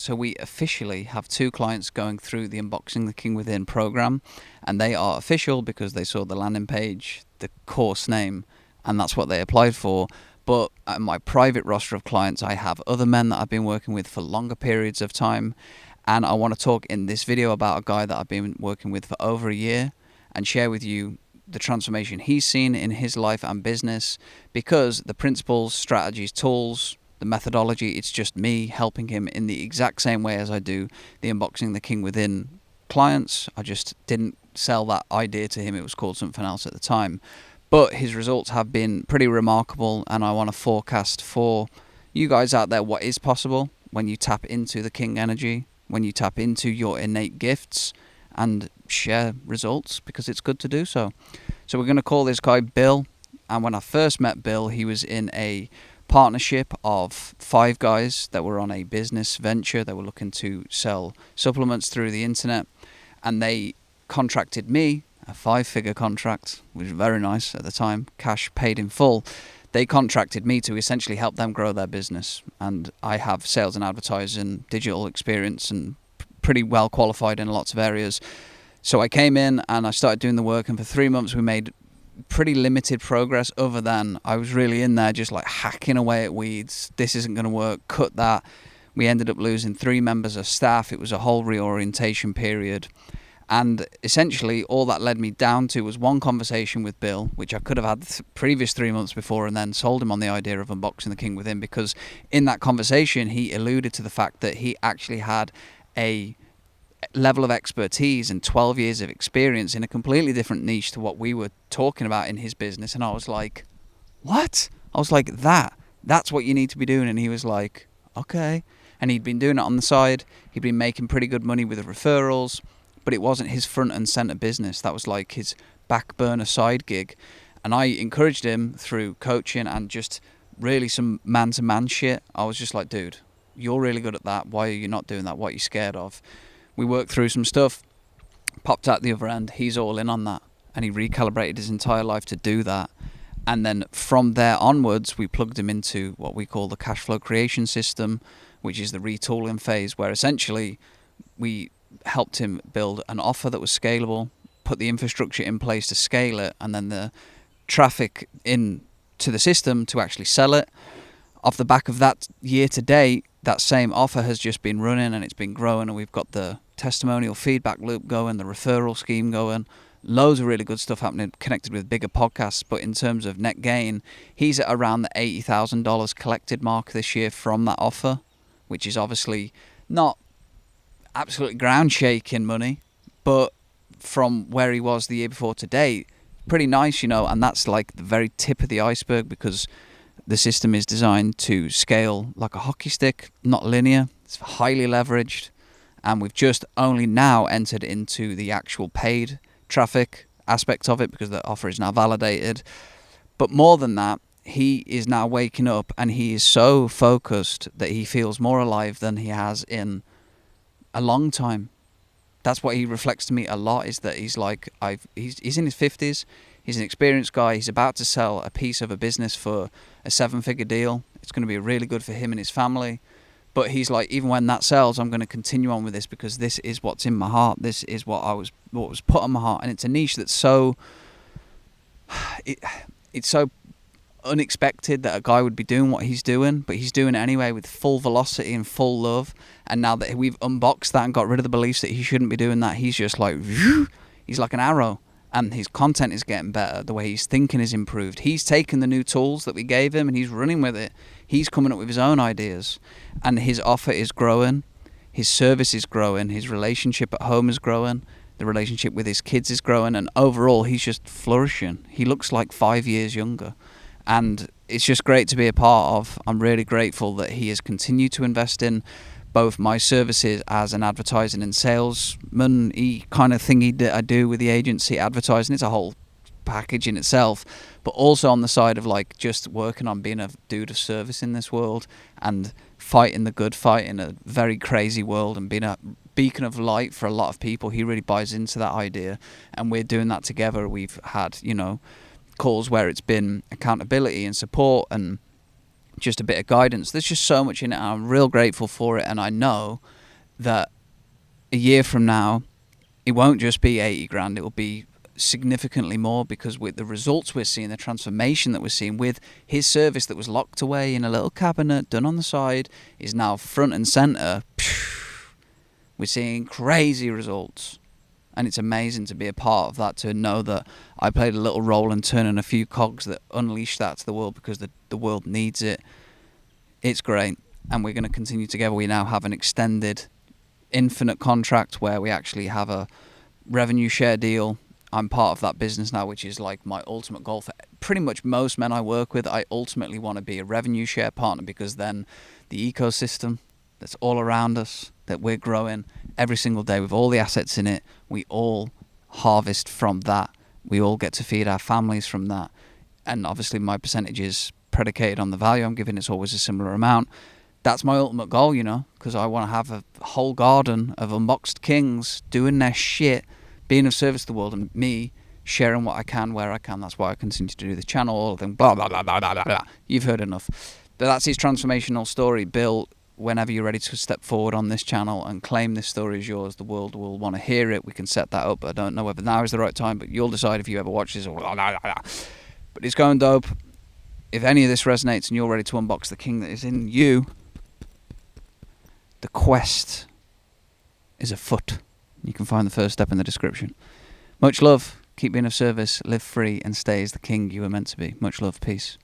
So we officially have 2 clients going through the Unboxing the King Within program, and they are official because they saw the landing page, the course name, and that's what they applied for. But at my private roster of clients, I have other men that I've been working with for longer periods of time, and I want to talk in this video about a guy that I've been working with for over a year and share with you the transformation he's seen in his life and business, because the principles, strategies, tools, the methodology, it's just me helping him in the exact same way as I do the Unboxing the King Within clients. I just didn't sell that idea to him. It was called something else at the time. But his results have been pretty remarkable, and I want to forecast for you guys out there what is possible when you tap into the King energy, when you tap into your innate gifts and share results, because it's good to do so. So we're going to call this guy Bill. And when I first met Bill, he was in a partnership of 5 guys that were on a business venture. They were looking to sell supplements through the internet, and they contracted me, a 5-figure contract, which was very nice at the time, cash paid in full. They contracted me to essentially help them grow their business, and I have sales and advertising, digital experience, and pretty well qualified in lots of areas. So I came in and I started doing the work, and for 3 months we made pretty limited progress, other than I was really in there just like hacking away at weeds. This isn't going to work, cut that. We ended up losing 3 members of staff. It was a whole reorientation period, and essentially all that led me down to was one conversation with Bill, which I could have had the previous 3 months before, and then sold him on the idea of Unboxing the King Within, because in that conversation he alluded to the fact that he actually had a level of expertise and 12 years of experience in a completely different niche to what we were talking about in his business. And I was like, what? I was like, that's what you need to be doing. And he was like, okay. And he'd been doing it on the side. He'd been making pretty good money with the referrals, but it wasn't his front and center business. That was like his back burner side gig. And I encouraged him through coaching and just really some man-to-man shit. I was just like, dude, you're really good at that. Why are you not doing that? What are you scared of? We worked through some stuff, popped out the other end. He's all in on that, and he recalibrated his entire life to do that. And then from there onwards, we plugged him into what we call the cash flow creation system, which is the retooling phase, where essentially we helped him build an offer that was scalable, put the infrastructure in place to scale it, and then the traffic in to the system to actually sell it. Off the back of that, year to date, that same offer has just been running and it's been growing, and we've got the testimonial feedback loop going, the referral scheme going, loads of really good stuff happening connected with bigger podcasts. But in terms of net gain, he's at around the $80,000 collected mark this year from that offer, which is obviously not absolutely ground shaking money, but from where he was the year before to date, pretty nice, and that's like the very tip of the iceberg, because the system is designed to scale like a hockey stick, not linear. It's highly leveraged, and we've just only now entered into the actual paid traffic aspect of it, because the offer is now validated. But more than that, he is now waking up, and he is so focused that he feels more alive than he has in a long time. That's what he reflects to me a lot, is that he's like, he's in his 50s. He's an experienced guy. He's about to sell a piece of a business for a 7-figure deal. It's going to be really good for him and his family. But he's like, even when that sells, I'm going to continue on with this, because this is what's in my heart. This is what was put on my heart. And it's a niche that's so it's so unexpected that a guy would be doing what he's doing, but he's doing it anyway with full velocity and full love. And now that we've unboxed that and got rid of the beliefs that he shouldn't be doing that, he's just like, he's like an arrow. And his content is getting better. The way he's thinking is improved. He's taken the new tools that we gave him and he's running with it. He's coming up with his own ideas. And his offer is growing. His service is growing. His relationship at home is growing. The relationship with his kids is growing. And overall, he's just flourishing. He looks like 5 years younger. And it's just great to be a part of. I'm really grateful that he has continued to invest in both my services as an advertising and salesman kind of thing I do with the agency advertising. It's a whole package in itself, but also on the side of like just working on being a dude of service in this world and fighting the good fight in a very crazy world and being a beacon of light for a lot of people. He really buys into that idea, and we're doing that together. We've had calls where it's been accountability and support and just a bit of guidance. There's just so much in it. And I'm real grateful for it, and I know that a year from now, it won't just be 80 grand. It will be significantly more, because with the results we're seeing, the transformation that we're seeing with his service that was locked away in a little cabinet done on the side is now front and center. We're seeing crazy results, and it's amazing to be a part of that, to know that I played a little role in turning a few cogs that unleashed that to the world, because the world needs it. It's great, and we're going to continue together. We now have an extended infinite contract where we actually have a revenue share deal. I'm part of that business now, which is like my ultimate goal for pretty much most men I work with. I ultimately want to be a revenue share partner, because then the ecosystem that's all around us, that we're growing every single day with all the assets in it, we all harvest from that. We all get to feed our families from that. And obviously my percentage is predicated on the value I'm giving. It's always a similar amount. That's my ultimate goal, because I want to have a whole garden of unboxed kings doing their shit, being of service to the world, and me sharing what I can where I can. That's why I continue to do the channel, all of them, blah, blah, blah, blah, blah, blah, blah. You've heard enough. But that's his transformational story. Bill, whenever you're ready to step forward on this channel and claim this story is yours, the world will want to hear it. We can set that up. I don't know whether now is the right time, but you'll decide if you ever watch this. Or blah, blah, blah, blah. But it's going dope. If any of this resonates and you're ready to unbox the king that is in you, the quest is afoot. You can find the first step in the description. Much love. Keep being of service. Live free and stay as the king you were meant to be. Much love. Peace.